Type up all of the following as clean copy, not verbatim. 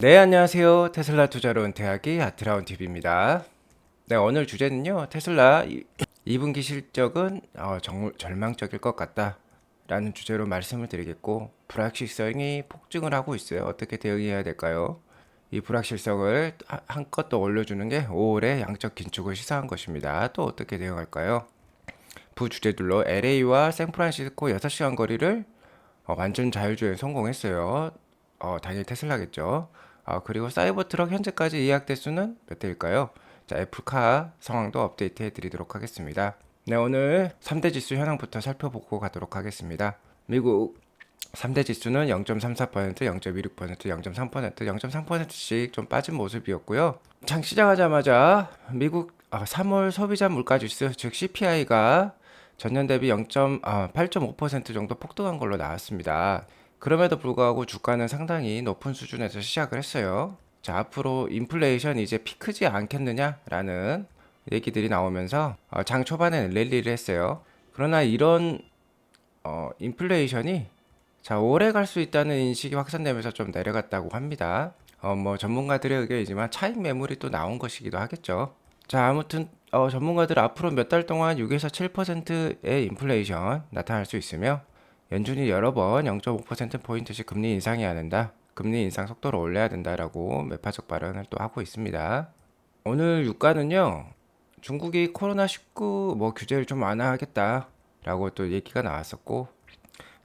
네, 안녕하세요. 테슬라 투자로 은퇴하기 아트라운 TV입니다. 네, 오늘 주제는요. 테슬라 2분기 실적은 절망적일 것 같다 라는 주제로 말씀을 드리겠고, 불확실성이 폭증을 하고 있어요. 어떻게 대응해야 될까요? 이 불확실성을 한껏 더 올려주는 게 5월의 양적 긴축을 시사한 것입니다. 또 어떻게 대응할까요? 부주제들로 LA와 샌프란시스코 6시간 거리를 완전 자율주행 성공했어요. 당연히 테슬라겠죠. 그리고 사이버 트럭 현재까지 예약 대수는 몇 대일까요? 자, 애플카 상황도 업데이트 해드리도록 하겠습니다. 네, 오늘 3대 지수 현황부터 살펴보고 가도록 하겠습니다. 미국 3대 지수는 0.34%, 0.26%, 0.3%, 0.3%씩 좀 빠진 모습이었고요. 장 시작하자마자 미국 3월 소비자 물가 지수, 즉 CPI가 전년 대비 8.5% 정도 폭등한 걸로 나왔습니다. 그럼에도 불구하고 주가는 상당히 높은 수준에서 시작을 했어요. 자, 앞으로 인플레이션이 이제 피크지 않겠느냐라는 얘기들이 나오면서 장 초반에는 랠리를 했어요. 그러나 이런 인플레이션이 자, 오래 갈 수 있다는 인식이 확산되면서 좀 내려갔다고 합니다. 뭐 전문가들의 의견이지만 차익 매물이 또 나온 것이기도 하겠죠. 자, 아무튼 전문가들 앞으로 몇 달 동안 6에서 7%의 인플레이션 나타날 수 있으며 연준이 여러 번 0.5%포인트씩 금리 인상해야 된다. 금리 인상 속도를 올려야 된다라고 매파적 발언을 또 하고 있습니다. 오늘 유가는요. 중국이 코로나19 뭐 규제를 좀 완화하겠다라고 또 얘기가 나왔었고,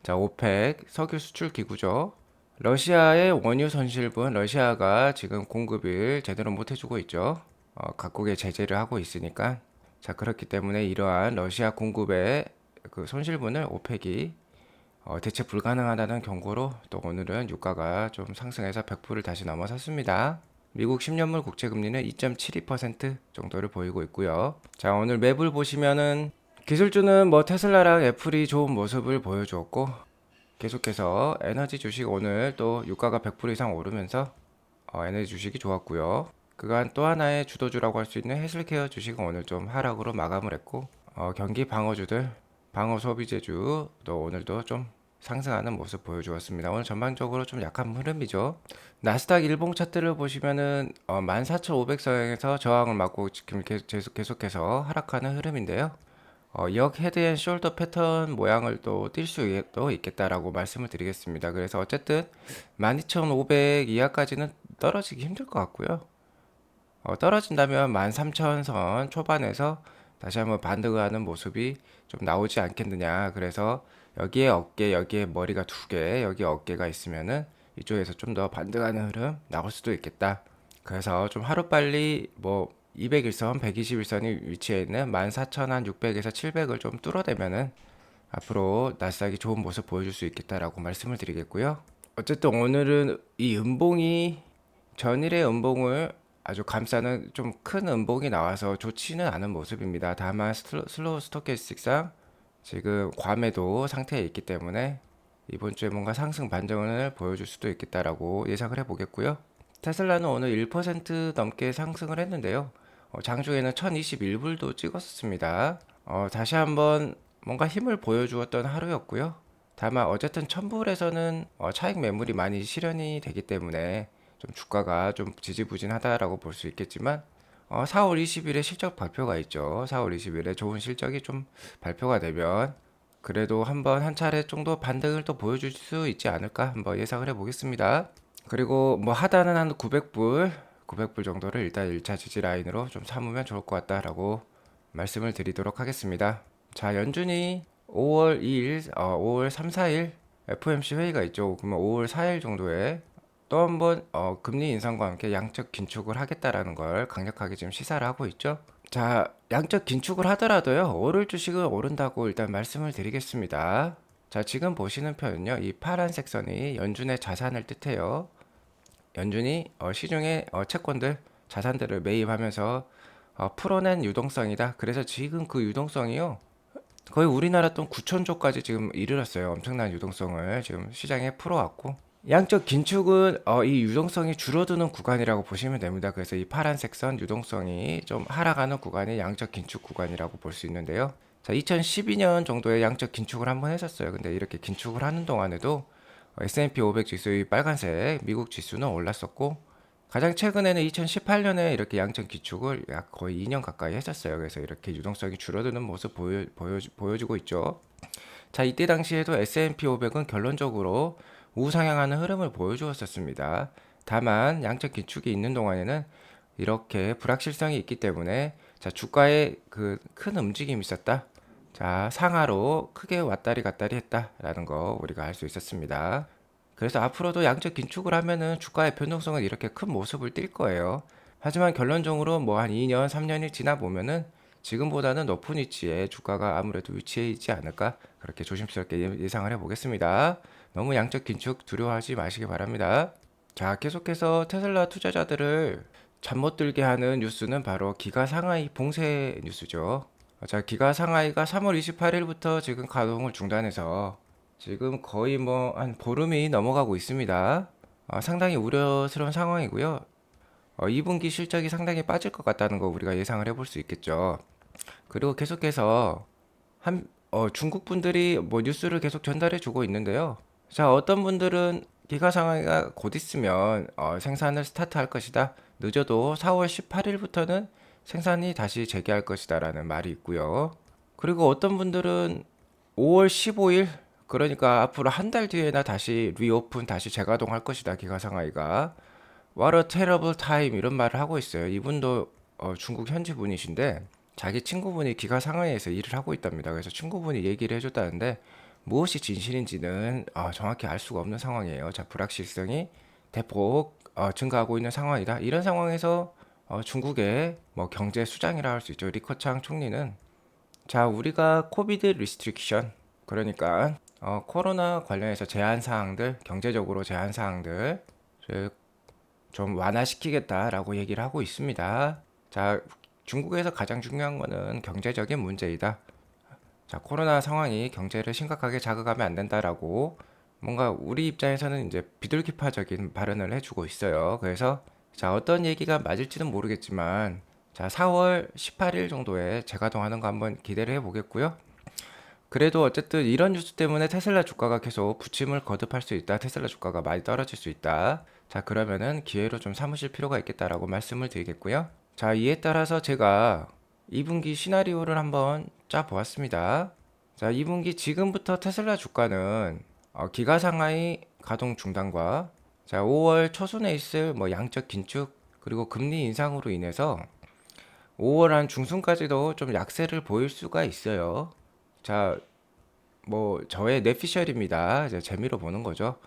자, 오펙 석유 수출 기구죠. 러시아의 원유 손실분, 러시아가 지금 공급을 제대로 못 해주고 있죠. 각국에 제재를 하고 있으니까. 자, 그렇기 때문에 이러한 러시아 공급의 그 손실분을 오펙이 대체 불가능하다는 경고로 또 오늘은 유가가 좀 상승해서 100불을 다시 넘어섰습니다. 미국 10년물 국채금리는 2.72% 정도를 보이고 있고요. 자, 오늘 맵을 보시면은 기술주는 뭐 테슬라랑 애플이 좋은 모습을 보여주었고, 계속해서 에너지 주식 오늘 또 유가가 100불 이상 오르면서 에너지 주식이 좋았고요. 그간 또 하나의 주도주라고 할 수 있는 헬스케어 주식은 오늘 좀 하락으로 마감을 했고, 경기 방어주들, 방어 소비재주 또 오늘도 좀 상승하는 모습 보여주었습니다. 오늘 전반적으로 좀 약한 흐름이죠. 나스닥 일봉 차트를 보시면은 14,500선에서 저항을 맞고 지금 계속해서 하락하는 흐름인데요. 역 헤드앤숄더 패턴 모양을 또 띌 수도 있겠다라고 말씀을 드리겠습니다. 그래서 어쨌든 12,500 이하까지는 떨어지기 힘들 것 같고요. 떨어진다면 13,000선 초반에서 다시 한번 반등하는 모습이 좀 나오지 않겠느냐. 그래서 여기에 어깨, 여기에 머리가 두 개, 여기 어깨가 있으면은 이쪽에서 좀 더 반등하는 흐름 나올 수도 있겠다. 그래서 좀 하루빨리 뭐 200일선, 121선이 위치해 있는 14,600에서 700을 좀 뚫어대면은 앞으로 나스닥이 좋은 모습 보여줄 수 있겠다라고 말씀을 드리겠고요. 어쨌든 오늘은 이 음봉이 전일의 음봉을 아주 감싸는 좀 큰 음봉이 나와서 좋지는 않은 모습입니다. 다만 슬로우 스토캐스틱상 지금 과매도 상태에 있기 때문에 이번 주에 뭔가 상승 반전을 보여줄 수도 있겠다라고 예상을 해보겠고요. 테슬라는 오늘 1% 넘게 상승을 했는데요. 장중에는 1021불도 찍었습니다. 다시 한번 뭔가 힘을 보여주었던 하루였고요. 다만 어쨌든 1000불에서는 차익 매물이 많이 실현이 되기 때문에 좀 주가가 좀 지지부진하다라고 볼 수 있겠지만 4월 20일에 실적 발표가 있죠. 4월 20일에 좋은 실적이 좀 발표가 되면 그래도 한번 한 차례 정도 반등을 또 보여줄 수 있지 않을까 한번 예상을 해보겠습니다. 그리고 뭐 하단은 한 900불, 900불 정도를 일단 1차 지지 라인으로 좀 삼으면 좋을 것 같다라고 말씀을 드리도록 하겠습니다. 자, 연준이 5월 2일, 5월 3, 4일 FOMC 회의가 있죠. 그러면 5월 4일 정도에 또 한번 금리 인상과 함께 양적 긴축을 하겠다라는 걸 강력하게 지금 시사를 하고 있죠. 자, 양적 긴축을 하더라도요, 오를 주식은 오른다고 일단 말씀을 드리겠습니다. 자, 지금 보시는 표는요, 이 파란색 선이 연준의 자산을 뜻해요. 연준이 시중의 채권들, 자산들을 매입하면서 풀어낸 유동성이다. 그래서 지금 그 유동성이요, 거의 우리나라 돈 9천조까지 지금 이르렀어요. 엄청난 유동성을 지금 시장에 풀어왔고, 양적 긴축은 이 유동성이 줄어드는 구간이라고 보시면 됩니다. 그래서 이 파란색 선 유동성이 좀 하락하는 구간이 양적 긴축 구간이라고 볼 수 있는데요. 자, 2012년 정도에 양적 긴축을 한번 했었어요. 근데 이렇게 긴축을 하는 동안에도 S&P 500 지수의 빨간색 미국 지수는 올랐었고 가장 최근에는 2018년에 이렇게 양적 기축을 약 거의 2년 가까이 했었어요. 그래서 이렇게 유동성이 줄어드는 모습 보여주고 있죠. 자, 이때 당시에도 S&P 500은 결론적으로 우상향하는 흐름을 보여주었었습니다. 다만 양적 기축이 있는 동안에는 이렇게 불확실성이 있기 때문에 자, 주가에 그 큰 움직임이 있었다. 자, 상하로 크게 왔다리 갔다리 했다라는 거 우리가 알 수 있었습니다. 그래서 앞으로도 양적 긴축을 하면은 주가의 변동성은 이렇게 큰 모습을 띌 거예요. 하지만 결론적으로 뭐 한 2년, 3년이 지나 보면은 지금보다는 높은 위치에 주가가 아무래도 위치해 있지 않을까? 그렇게 조심스럽게 예상을 해보겠습니다. 너무 양적 긴축 두려워하지 마시기 바랍니다. 자, 계속해서 테슬라 투자자들을 잠 못 들게 하는 뉴스는 바로 기가 상하이 봉쇄 뉴스죠. 자, 기가 상하이가 3월 28일부터 지금 가동을 중단해서 지금 거의 뭐 한 보름이 넘어가고 있습니다. 상당히 우려스러운 상황이고요. 2분기 실적이 상당히 빠질 것 같다는 거 우리가 예상을 해볼 수 있겠죠. 그리고 계속해서 중국 분들이 뭐 뉴스를 계속 전달해 주고 있는데요. 자, 어떤 분들은 기가 상황이가 곧 있으면 생산을 스타트할 것이다. 늦어도 4월 18일부터는 생산이 다시 재개할 것이다라는 말이 있고요. 그리고 어떤 분들은 5월 15일 그러니까 앞으로 한 달 뒤에나 다시 리오픈 다시 재가동할 것이다. 기가 상하이가 What a terrible time 이런 말을 하고 있어요. 이분도 중국 현지 분이신데 자기 친구분이 기가 상하이에서 일을 하고 있답니다. 그래서 친구분이 얘기를 해줬다는데 무엇이 진실인지는 정확히 알 수가 없는 상황이에요. 자, 불확실성이 대폭 증가하고 있는 상황이다. 이런 상황에서 중국의 뭐 경제 수장이라 할 수 있죠. 리커창 총리는 자, 우리가 코비드 리스트릭션 그러니까 코로나 관련해서 제한 사항들, 경제적으로 제한 사항들을 좀 완화시키겠다라고 얘기를 하고 있습니다. 자, 중국에서 가장 중요한 거는 경제적인 문제이다. 자, 코로나 상황이 경제를 심각하게 자극하면 안 된다라고 뭔가 우리 입장에서는 이제 비둘기파적인 발언을 해주고 있어요. 그래서 자, 어떤 얘기가 맞을지는 모르겠지만 자, 4월 18일 정도에 재가동하는 거 한번 기대를 해보겠고요. 그래도 어쨌든 이런 뉴스 때문에 테슬라 주가가 계속 부침을 거듭할 수 있다. 테슬라 주가가 많이 떨어질 수 있다. 자, 그러면은 기회로 좀 삼으실 필요가 있겠다라고 말씀을 드리겠고요. 자, 이에 따라서 제가 2분기 시나리오를 한번 짜 보았습니다. 자, 2분기 지금부터 테슬라 주가는 기가 상하이 가동 중단과 자, 5월 초순에 있을 뭐 양적 긴축 그리고 금리 인상으로 인해서 5월 한 중순까지도 좀 약세를 보일 수가 있어요. 자, 뭐 저의 뇌피셜입니다. 이제 재미로 보는 거죠.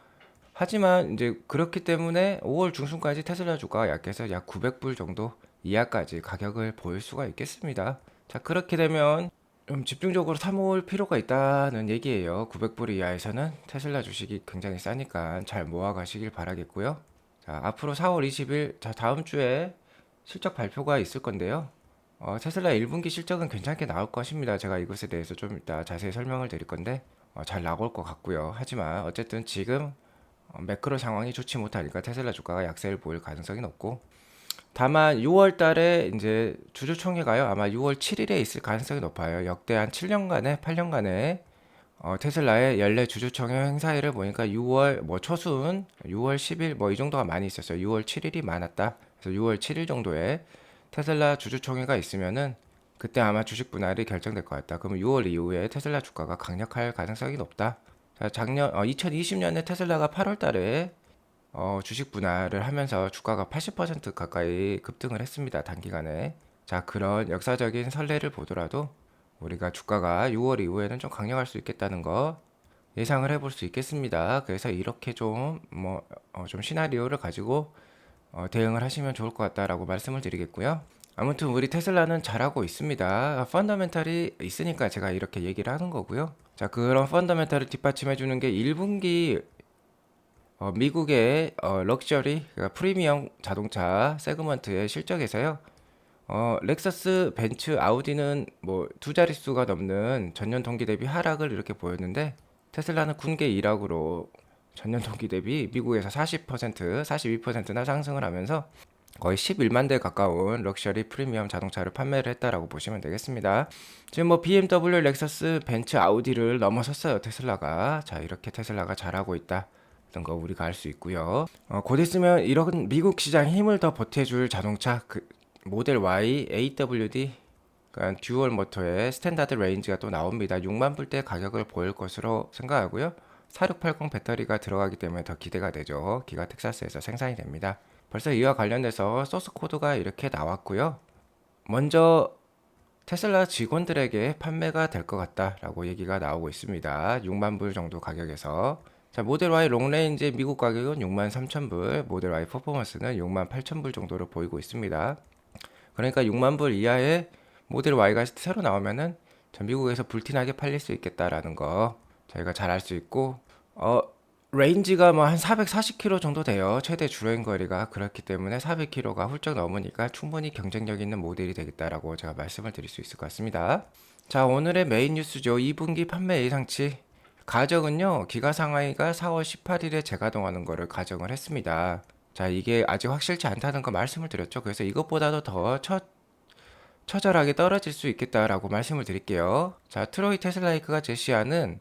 하지만 이제 그렇기 때문에 5월 중순까지 테슬라 주가가 약해서 약 900불 정도 이하까지 가격을 보일 수가 있겠습니다. 자, 그렇게 되면 좀 집중적으로 사모을 필요가 있다는 얘기예요. 900불 이하에서는 테슬라 주식이 굉장히 싸니까 잘 모아가시길 바라겠고요. 자, 앞으로 4월 20일, 자, 다음 주에 실적 발표가 있을 건데요. 테슬라 1분기 실적은 괜찮게 나올 것입니다. 제가 이것에 대해서 좀 이따 자세히 설명을 드릴 건데 잘 나올 것 같고요. 하지만 어쨌든 지금 매크로 상황이 좋지 못하니까 테슬라 주가가 약세를 보일 가능성이 높고 다만 6월 달에 이제 주주총회가요. 아마 6월 7일에 있을 가능성이 높아요. 역대 한 7년간에 8년간에 테슬라의 연례 주주총회 행사일을 보니까 6월 뭐 초순 6월 10일 뭐 이 정도가 많이 있었어요. 6월 7일이 많았다. 그래서 6월 7일 정도에 테슬라 주주총회가 있으면은 그때 아마 주식 분할이 결정될 것 같다. 그러면 6월 이후에 테슬라 주가가 강력할 가능성이 높다. 자, 2020년에 테슬라가 8월 달에 주식 분할을 하면서 주가가 80% 가까이 급등을 했습니다. 단기간에. 자, 그런 역사적인 선례를 보더라도 우리가 주가가 6월 이후에는 좀 강력할 수 있겠다는 거 예상을 해볼 수 있겠습니다. 그래서 이렇게 좀 시나리오를 가지고 대응을 하시면 좋을 것 같다라고 말씀을 드리겠고요. 아무튼 우리 테슬라는 잘하고 있습니다. 펀더멘탈이 있으니까 제가 이렇게 얘기를 하는 거고요. 자, 그런 펀더멘탈을 뒷받침해 주는 게 1분기 미국의 럭셔리 그러니까 프리미엄 자동차 세그먼트의 실적에서요. 렉서스, 벤츠, 아우디는 뭐 두 자릿수가 넘는 전년 동기 대비 하락을 이렇게 보였는데 테슬라는 군계 일학으로 전년 동기 대비 미국에서 40%, 42%나 상승을 하면서 거의 11만 대 가까운 럭셔리 프리미엄 자동차를 판매를 했다라고 보시면 되겠습니다. 지금 뭐 BMW, 렉서스, 벤츠, 아우디를 넘어섰어요, 테슬라가. 자, 이렇게 테슬라가 잘하고 있다. 거 우리가 알 수 있고요. 곧 있으면 이런 미국 시장 힘을 더 보태줄 자동차 모델 Y, AWD, 그러니까 듀얼 모터의 스탠다드 레인지가 또 나옵니다. 6만 불대 가격을 보일 것으로 생각하고요. 4680 배터리가 들어가기 때문에 더 기대가 되죠. 기가 텍사스에서 생산이 됩니다. 벌써 이와 관련돼서 소스 코드가 이렇게 나왔고요. 먼저 테슬라 직원들에게 판매가 될 것 같다라고 얘기가 나오고 있습니다. 6만 불 정도 가격에서. 자, 모델 Y 롱레인지 미국 가격은 6만 3천 불, 모델 Y 퍼포먼스는 6만 8천 불 정도로 보이고 있습니다. 그러니까 6만 불 이하의 모델 Y가 새로 나오면은 전 미국에서 불티나게 팔릴 수 있겠다라는 거 저희가 잘 알 수 있고, 레인지가 뭐 한 440km 정도 돼요. 최대 주행 거리가. 그렇기 때문에 400km가 훌쩍 넘으니까 충분히 경쟁력 있는 모델이 되겠다라고 제가 말씀을 드릴 수 있을 것 같습니다. 자, 오늘의 메인 뉴스죠. 2분기 판매 예상치. 가정은요, 기가 상하이가 4월 18일에 재가동하는 거를 가정을 했습니다. 자, 이게 아직 확실치 않다는 거 말씀을 드렸죠. 그래서 이것보다도 더 처절하게 떨어질 수 있겠다라고 말씀을 드릴게요. 자, 트로이 테슬라이크가 제시하는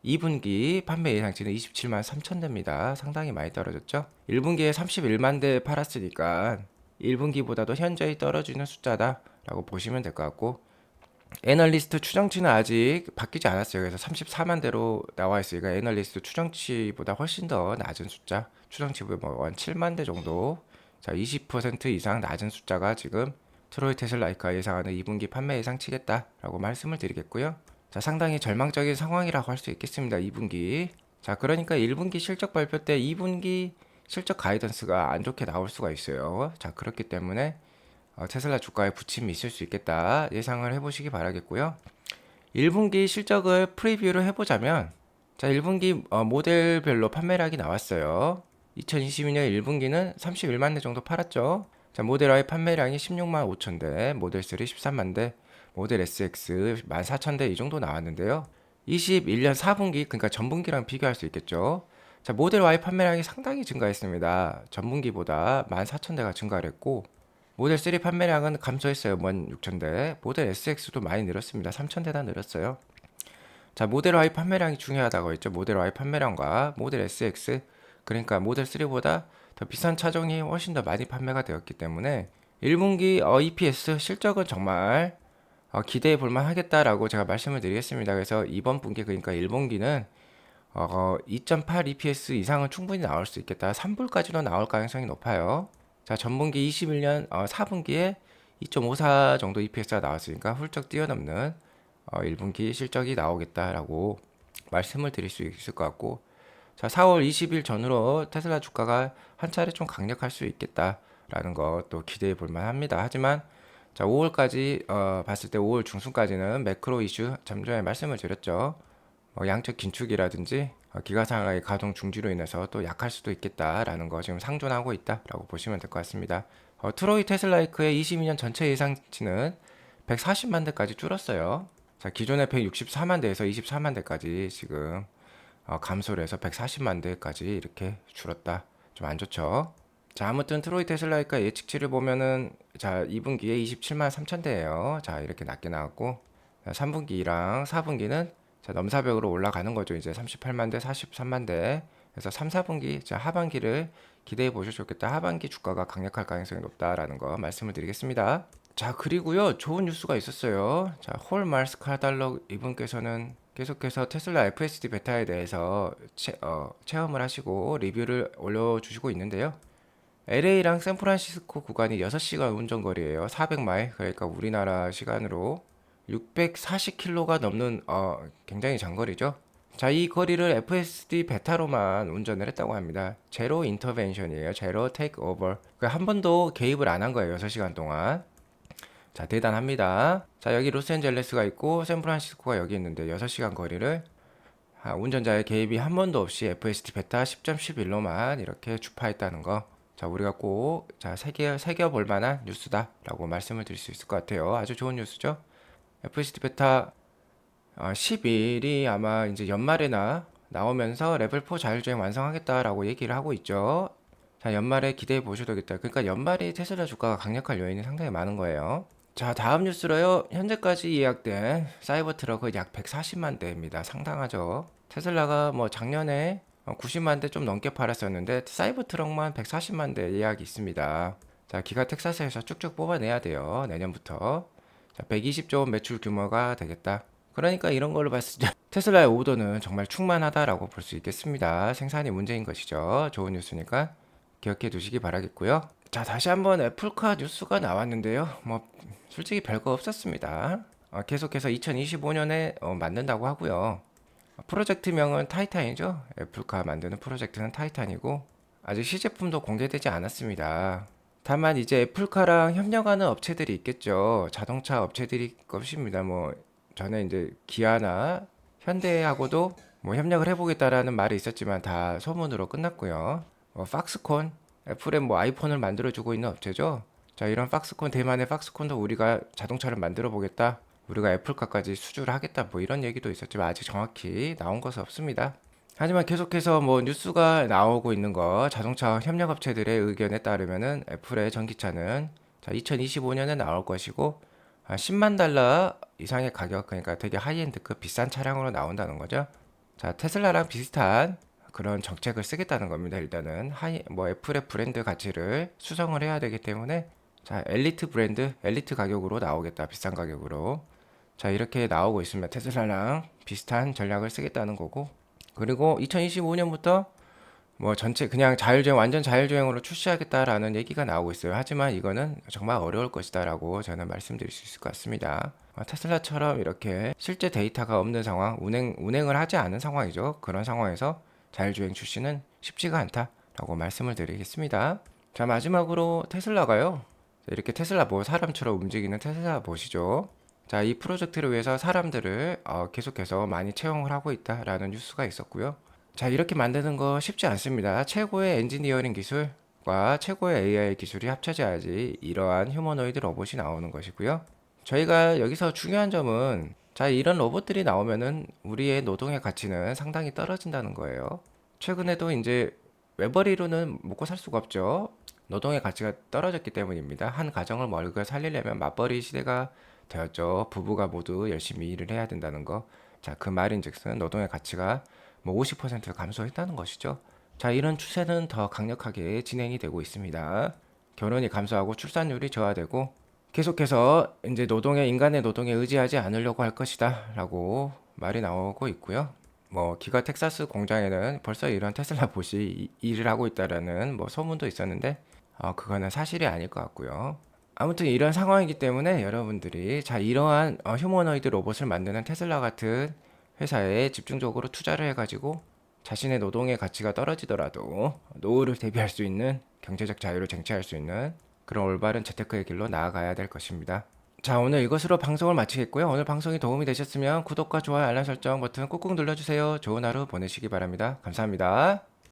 2분기 판매 예상치는 27만 3천 대입니다. 상당히 많이 떨어졌죠. 1분기에 31만 대 팔았으니까 1분기보다도 현저히 떨어지는 숫자다라고 보시면 될 것 같고, 애널리스트 추정치는 아직 바뀌지 않았어요. 그래서 34만 대로 나와 있으니까 애널리스트 추정치보다 훨씬 더 낮은 숫자, 추정치보다 뭐 한 7만 대 정도, 자, 20% 이상 낮은 숫자가 지금 트로이 테슬라이크가 예상하는 2분기 판매 예상치겠다라고 말씀을 드리겠고요. 자, 상당히 절망적인 상황이라고 할 수 있겠습니다. 2분기. 자, 그러니까 1분기 실적 발표 때 2분기 실적 가이던스가 안 좋게 나올 수가 있어요. 자, 그렇기 때문에 테슬라 주가에 부침이 있을 수 있겠다 예상을 해보시기 바라겠고요. 1분기 실적을 프리뷰를 해보자면, 자, 1분기 모델별로 판매량이 나왔어요. 2022년 1분기는 31만 대 정도 팔았죠. 자, 모델 Y 판매량이 16만 5천 대, 모델 3 13만 대, 모델 SX 14,000대 이 정도 나왔는데요. 21년 4분기, 그러니까 전분기랑 비교할 수 있겠죠. 자, 모델 Y 판매량이 상당히 증가했습니다. 전분기보다 14,000대가 증가를 했고, 모델 3 판매량은 감소했어요. 16,000대. 모델 SX도 많이 늘었습니다. 3,000대나 늘었어요. 자, 모델 Y 판매량이 중요하다고 했죠. 모델 Y 판매량과 모델 SX, 그러니까 모델 3보다 더 비싼 차종이 훨씬 더 많이 판매가 되었기 때문에 1분기 EPS 실적은 정말 기대해 볼만 하겠다라고 제가 말씀을 드리겠습니다. 그래서 이번 분기, 그러니까 1분기는 2.8 EPS 이상은 충분히 나올 수 있겠다. 3불까지도 나올 가능성이 높아요. 자, 전분기 21년 4분기에 2.54 정도 EPS가 나왔으니까 훌쩍 뛰어넘는 1분기 실적이 나오겠다라고 말씀을 드릴 수 있을 것 같고, 자, 4월 20일 전후로 테슬라 주가가 한 차례 좀 강력할 수 있겠다라는 것도 기대해 볼 만합니다. 하지만 자, 5월까지 봤을 때 5월 중순까지는 매크로 이슈 좀 전에 말씀을 드렸죠. 양적 긴축이라든지 기가상하의 가동 중지로 인해서 또 약할 수도 있겠다라는 거 지금 상존하고 있다라고 보시면 될 것 같습니다. 트로이 테슬라이크의 22년 전체 예상치는 140만 대까지 줄었어요. 자, 기존의 164만 대에서 24만 대까지 지금 감소를 해서 140만 대까지 이렇게 줄었다. 좀 안 좋죠. 자, 아무튼 트로이 테슬라이카 예측치를 보면은, 자, 2분기에 27만 3천 대예요. 자, 이렇게 낮게 나왔고, 3분기랑 4분기는 자, 넘사벽으로 올라가는 거죠. 이제 38만 대, 43만 대. 그래서 3, 4분기, 자, 하반기를 기대해 보셔도 좋겠다. 하반기 주가가 강력할 가능성이 높다라는 거 말씀을 드리겠습니다. 자, 그리고요, 좋은 뉴스가 있었어요. 자, 홀 마르스 카달록 이분께서는 계속해서 테슬라 FSD 베타에 대해서 체험을 하시고 리뷰를 올려주시고 있는데요. LA랑 샌프란시스코 구간이 6시간 운전거리예요. 400마일. 그러니까 우리나라 시간으로 640km가 넘는 굉장히 장거리죠. 자, 이 거리를 FSD 베타로만 운전을 했다고 합니다. 제로 인터벤션이에요. 제로 테이크 오버. 한 번도 개입을 안 한 거예요. 6시간 동안. 자, 대단합니다. 자, 여기 로스앤젤레스가 있고 샌프란시스코가 여기 있는데 6시간 거리를 운전자의 개입이 한 번도 없이 FSD 베타 10.11로만 이렇게 주파했다는 거. 자, 우리가 꼭 새겨볼 만한 뉴스다라고 말씀을 드릴 수 있을 것 같아요. 아주 좋은 뉴스죠. FSD 베타 11이 아마 이제 연말에나 나오면서 레벨 4 자율주행 완성하겠다라고 얘기를 하고 있죠. 자, 연말에 기대해 보셔도 되겠다. 그러니까 연말이 테슬라 주가가 강력할 요인이 상당히 많은 거예요. 자, 다음 뉴스로요. 현재까지 예약된 사이버 트럭은 약 140만 대입니다. 상당하죠. 테슬라가 뭐 작년에 90만 대 좀 넘게 팔았었는데 사이버 트럭만 140만 대 예약이 있습니다. 자, 기가 텍사스에서 쭉쭉 뽑아내야 돼요. 내년부터. 자, 120조 원 매출 규모가 되겠다. 그러니까 이런 걸로 봤을 때 테슬라의 오더는 정말 충만하다라고 볼 수 있겠습니다. 생산이 문제인 것이죠. 좋은 뉴스니까 기억해 두시기 바라겠고요. 자, 다시 한번 애플카 뉴스가 나왔는데요. 뭐 솔직히 별거 없었습니다. 계속해서 2025년에 만든다고 하고요. 프로젝트명은 타이탄이죠. 애플카 만드는 프로젝트는 타이탄이고 아직 시제품도 공개되지 않았습니다. 다만 이제 애플카랑 협력하는 업체들이 있겠죠. 자동차 업체들이 것입니다. 뭐 전에 이제 기아나 현대하고도 뭐 협력을 해보겠다라는 말이 있었지만 다 소문으로 끝났고요. 팍스콘, 애플의 뭐 아이폰을 만들어주고 있는 업체죠. 자, 이런 팍스콘, 대만의 팍스콘도 우리가 자동차를 만들어 보겠다. 우리가 애플카까지 수주를 하겠다. 뭐 이런 얘기도 있었지만 아직 정확히 나온 것은 없습니다. 하지만 계속해서 뭐 뉴스가 나오고 있는 거 자동차 협력업체들의 의견에 따르면은 애플의 전기차는 자 2025년에 나올 것이고 10만 달러 이상의 가격 그러니까 되게 하이엔드급 비싼 차량으로 나온다는 거죠. 자 테슬라랑 비슷한 그런 정책을 쓰겠다는 겁니다. 일단은 뭐 애플의 브랜드 가치를 수성을 해야 되기 때문에 자 엘리트 브랜드 엘리트 가격으로 나오겠다 비싼 가격으로 자 이렇게 나오고 있으면 테슬라랑 비슷한 전략을 쓰겠다는 거고 그리고 2025년부터 뭐 전체 그냥 자율주행 완전 자율주행으로 출시하겠다라는 얘기가 나오고 있어요. 하지만 이거는 정말 어려울 것이다라고 저는 말씀드릴 수 있을 것 같습니다. 테슬라처럼 이렇게 실제 데이터가 없는 상황, 운행을 하지 않은 상황이죠. 그런 상황에서 자율주행 출시는 쉽지가 않다라고 말씀을 드리겠습니다. 자 마지막으로 테슬라가요. 이렇게 테슬라 뭐 사람처럼 움직이는 테슬라 보시죠. 자, 이 프로젝트를 위해서 사람들을 계속해서 많이 채용을 하고 있다라는 뉴스가 있었고요. 자, 이렇게 만드는 거 쉽지 않습니다. 최고의 엔지니어링 기술과 최고의 AI 기술이 합쳐져야지 이러한 휴머노이드 로봇이 나오는 것이고요. 저희가 여기서 중요한 점은 자, 이런 로봇들이 나오면은 우리의 노동의 가치는 상당히 떨어진다는 거예요. 최근에도 이제 외벌이로는 먹고 살 수가 없죠. 노동의 가치가 떨어졌기 때문입니다. 한 가정을 먹여 살리려면 맞벌이 시대가 되었죠. 부부가 모두 열심히 일을 해야 된다는 거. 자, 그 말인즉슨 노동의 가치가 뭐 50% 감소했다는 것이죠. 자, 이런 추세는 더 강력하게 진행이 되고 있습니다. 결혼이 감소하고 출산율이 저하되고 계속해서 이제 인간의 노동에 의지하지 않으려고 할 것이다라고 말이 나오고 있고요. 뭐 기가 텍사스 공장에는 벌써 이런 테슬라 봇이 일을 하고 있다라는 뭐 소문도 있었는데 그거는 사실이 아닐 것 같고요. 아무튼 이런 상황이기 때문에 여러분들이 자 이러한 휴머노이드 로봇을 만드는 테슬라 같은 회사에 집중적으로 투자를 해가지고 자신의 노동의 가치가 떨어지더라도 노후를 대비할 수 있는 경제적 자유를 쟁취할 수 있는 그런 올바른 재테크의 길로 나아가야 될 것입니다. 자 오늘 이것으로 방송을 마치겠고요. 오늘 방송이 도움이 되셨으면 구독과 좋아요 알람 설정 버튼 꾹꾹 눌러주세요. 좋은 하루 보내시기 바랍니다. 감사합니다.